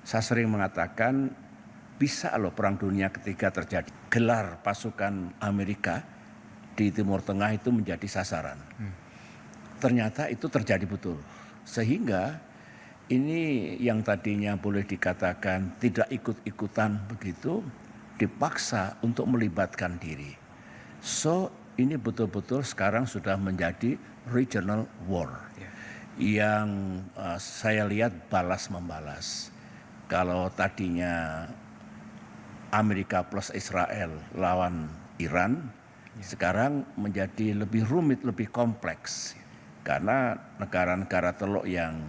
Saya sering mengatakan bisa loh perang dunia ketiga terjadi. Gelar pasukan Amerika di Timur Tengah itu menjadi sasaran. Ternyata itu terjadi betul. Sehingga ini yang tadinya boleh dikatakan tidak ikut-ikutan begitu, dipaksa untuk melibatkan diri. So ini betul-betul sekarang sudah menjadi regional war. Yang saya lihat balas membalas. Kalau tadinya Amerika plus Israel lawan Iran, sekarang menjadi lebih rumit, lebih kompleks. Karena negara-negara teluk yang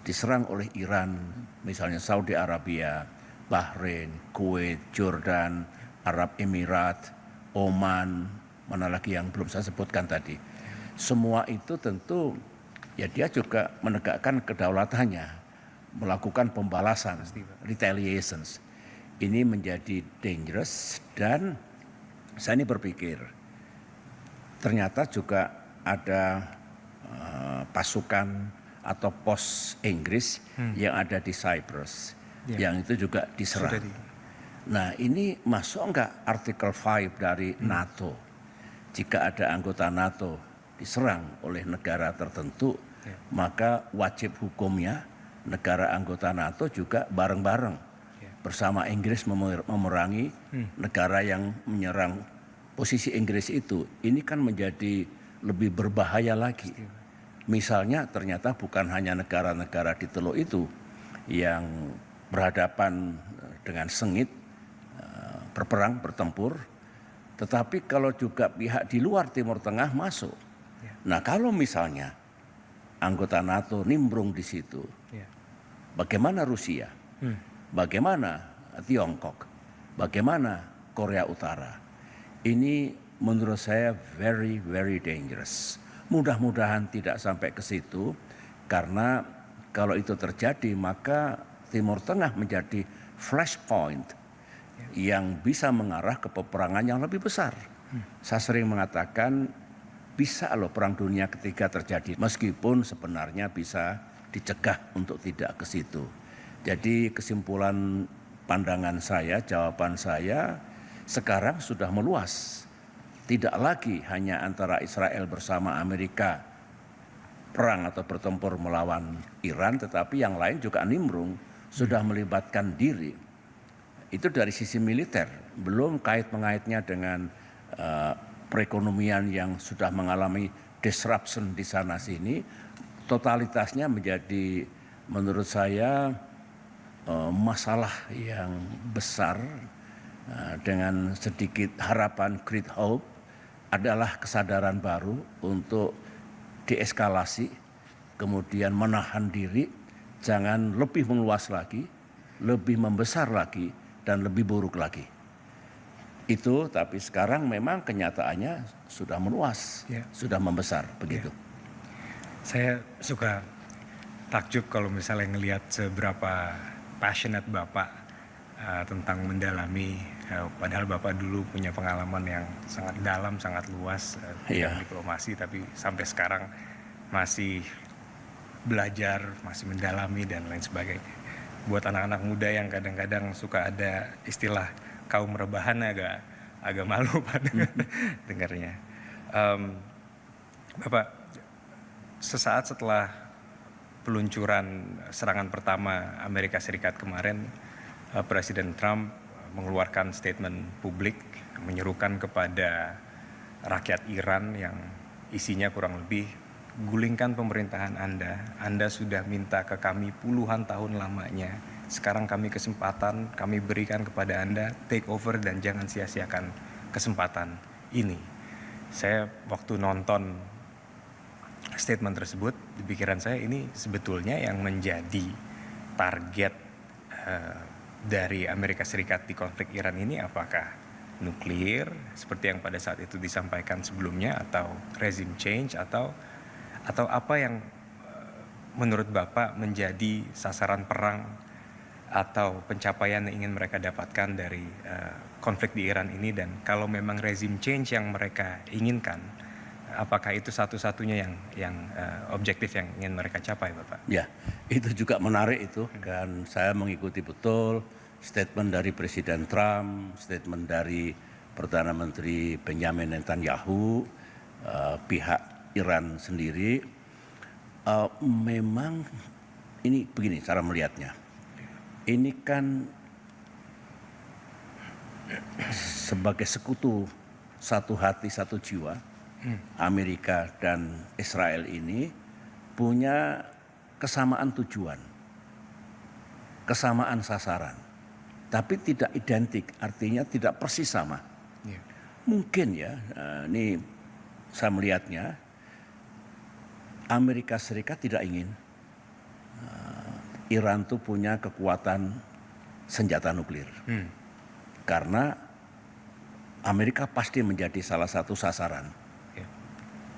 diserang oleh Iran, misalnya Saudi Arabia, Bahrain, Kuwait, Jordan, Arab Emirat, Oman, mana lagi yang belum saya sebutkan tadi. Semua itu tentu ya dia juga menegakkan kedaulatannya, melakukan pembalasan, retaliations. Ini menjadi dangerous dan saya ini berpikir ternyata juga ada pasukan atau pos Inggris yang ada di Cyprus, yang itu juga diserang. Nah ini masuk enggak artikel 5 dari NATO? Jika ada anggota NATO diserang oleh negara tertentu, maka wajib hukumnya negara anggota NATO juga bareng-bareng bersama Inggris memerangi negara yang menyerang posisi Inggris itu. Ini kan menjadi lebih berbahaya lagi. Misalnya ternyata bukan hanya negara-negara di teluk itu yang berhadapan dengan sengit, berperang, bertempur, tetapi kalau juga pihak di luar Timur Tengah masuk. Nah kalau misalnya anggota NATO nimbrung di situ, bagaimana Rusia? Bagaimana Tiongkok? Bagaimana Korea Utara? Ini menurut saya very very dangerous. Mudah-mudahan tidak sampai ke situ, karena kalau itu terjadi maka Timur Tengah menjadi flashpoint yang bisa mengarah ke peperangan yang lebih besar. Saya sering mengatakan bisa loh perang dunia ketiga terjadi, meskipun sebenarnya bisa dicegah untuk tidak ke situ. Jadi kesimpulan pandangan saya, jawaban saya sekarang sudah meluas. Tidak lagi hanya antara Israel bersama Amerika perang atau bertempur melawan Iran, tetapi yang lain juga nimbrung, sudah melibatkan diri. Itu dari sisi militer, belum kait-mengaitnya dengan perekonomian yang sudah mengalami disruption di sana sini. Totalitasnya menjadi menurut saya masalah yang besar. Dengan sedikit harapan, great hope, adalah kesadaran baru untuk deeskalasi, kemudian menahan diri, jangan lebih meluas lagi, lebih membesar lagi, dan lebih buruk lagi. Itu tapi sekarang memang kenyataannya sudah meluas, sudah membesar begitu. Saya suka takjub kalau misalnya ngelihat seberapa passionate Bapak tentang mendalami, padahal Bapak dulu punya pengalaman yang sangat dalam, sangat luas dalam diplomasi, tapi sampai sekarang masih belajar, masih mendalami dan lain sebagainya. Buat anak-anak muda yang kadang-kadang suka ada istilah kaum rebahan agak malu pada dengarnya. Bapak, sesaat setelah peluncuran serangan pertama Amerika Serikat kemarin, Presiden Trump mengeluarkan statement publik menyerukan kepada rakyat Iran yang isinya kurang lebih, gulingkan pemerintahan Anda sudah minta ke kami puluhan tahun lamanya, sekarang kami berikan kepada Anda, take over dan jangan sia-siakan kesempatan ini. Saya waktu nonton statement tersebut, di pikiran saya ini sebetulnya yang menjadi target dari Amerika Serikat di konflik Iran ini apakah nuklir seperti yang pada saat itu disampaikan sebelumnya, atau regime change, atau apa yang menurut Bapak menjadi sasaran perang atau pencapaian yang ingin mereka dapatkan dari konflik di Iran ini, dan kalau memang regime change yang mereka inginkan, apakah itu satu-satunya yang objektif yang ingin mereka capai, Bapak? Ya, itu juga menarik itu, kan saya mengikuti betul statement dari Presiden Trump, statement dari Perdana Menteri Benjamin Netanyahu, pihak Iran sendiri. Memang ini begini cara melihatnya. Ini kan sebagai sekutu satu hati satu jiwa, Amerika dan Israel ini punya kesamaan tujuan, kesamaan sasaran, tapi tidak identik, artinya tidak persis sama. Mungkin ya, ini saya melihatnya, Amerika Serikat tidak ingin Iran itu punya kekuatan senjata nuklir. Karena Amerika pasti menjadi salah satu sasaran.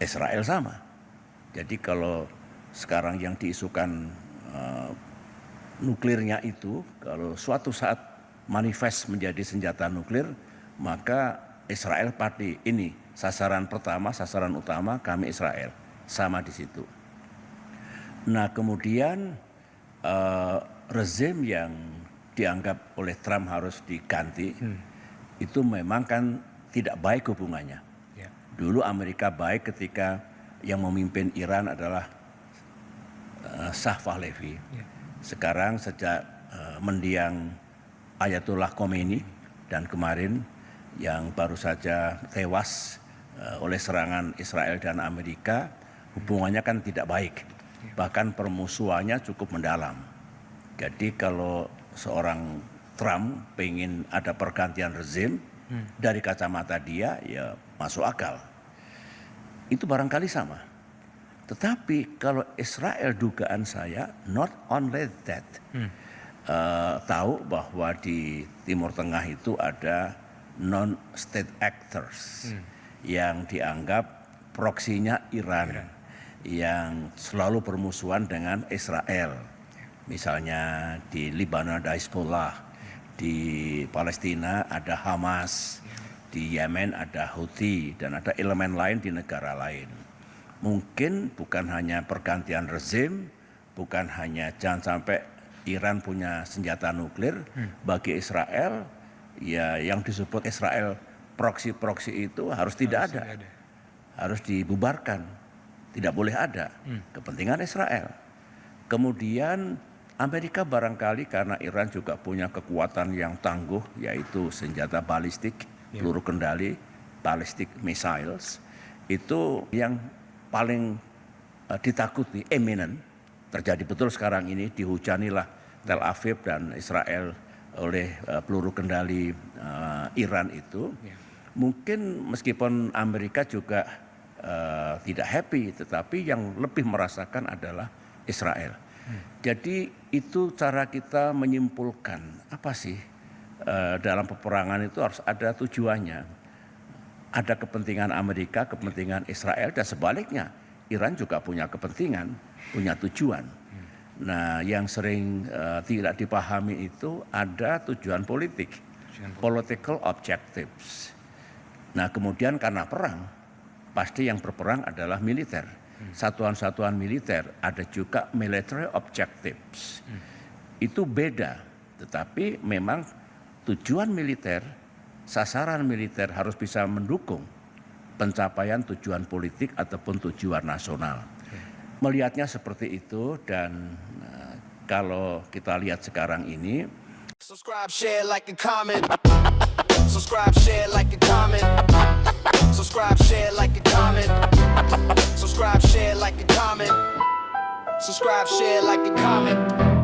Israel sama. Jadi kalau sekarang yang diisukan nuklirnya itu, kalau suatu saat manifest menjadi senjata nuklir, maka Israel pasti ini sasaran pertama, sasaran utama kami Israel. Sama di situ. Nah kemudian rezim yang dianggap oleh Trump harus diganti, itu memang kan tidak baik hubungannya. Dulu Amerika baik ketika yang memimpin Iran adalah Shah Pahlavi. Sekarang sejak mendiang Ayatollah Khomeini dan kemarin yang baru saja tewas oleh serangan Israel dan Amerika, hubungannya kan tidak baik. Bahkan permusuhannya cukup mendalam. Jadi kalau seorang Trump pengen ada pergantian rezim, dari kacamata dia ya masuk akal. Itu barangkali sama. Tetapi kalau Israel dugaan saya not only that. Tahu bahwa di Timur Tengah itu ada non-state actors yang dianggap proksinya Iran yang selalu bermusuhan dengan Israel. Misalnya di Lebanon ada Hezbollah, di Palestina ada Hamas, di Yemen ada Houthi, dan ada elemen lain di negara lain. Mungkin bukan hanya pergantian rezim, bukan hanya jangan sampai Iran punya senjata nuklir, bagi Israel, ya yang disebut Israel proksi-proksi itu harus tidak ada. Harus dibubarkan, tidak boleh ada, kepentingan Israel. Kemudian Amerika barangkali karena Iran juga punya kekuatan yang tangguh, yaitu senjata balistik, peluru kendali, ballistic missiles, itu yang paling ditakuti, imminent, terjadi betul sekarang ini, dihujanilah Tel Aviv dan Israel oleh peluru kendali Iran itu. Mungkin meskipun Amerika juga tidak happy, tetapi yang lebih merasakan adalah Israel. Jadi itu cara kita menyimpulkan apa sih dalam peperangan itu harus ada tujuannya. Ada kepentingan Amerika, kepentingan Israel, dan sebaliknya Iran juga punya kepentingan, punya tujuan. Nah yang sering tidak dipahami itu ada tujuan politik, political objectives. Nah kemudian karena perang, pasti yang berperang adalah militer. Satuan-satuan militer, ada juga military objectives. Itu beda, tetapi memang tujuan militer, sasaran militer harus bisa mendukung pencapaian tujuan politik ataupun tujuan nasional. Melihatnya seperti itu, dan kalau kita lihat sekarang ini. Subscribe, share, like, and comment. Subscribe, share, like, and comment. Subscribe, share, like, and comment. Subscribe, share, like, and comment. Subscribe, share, like, and comment.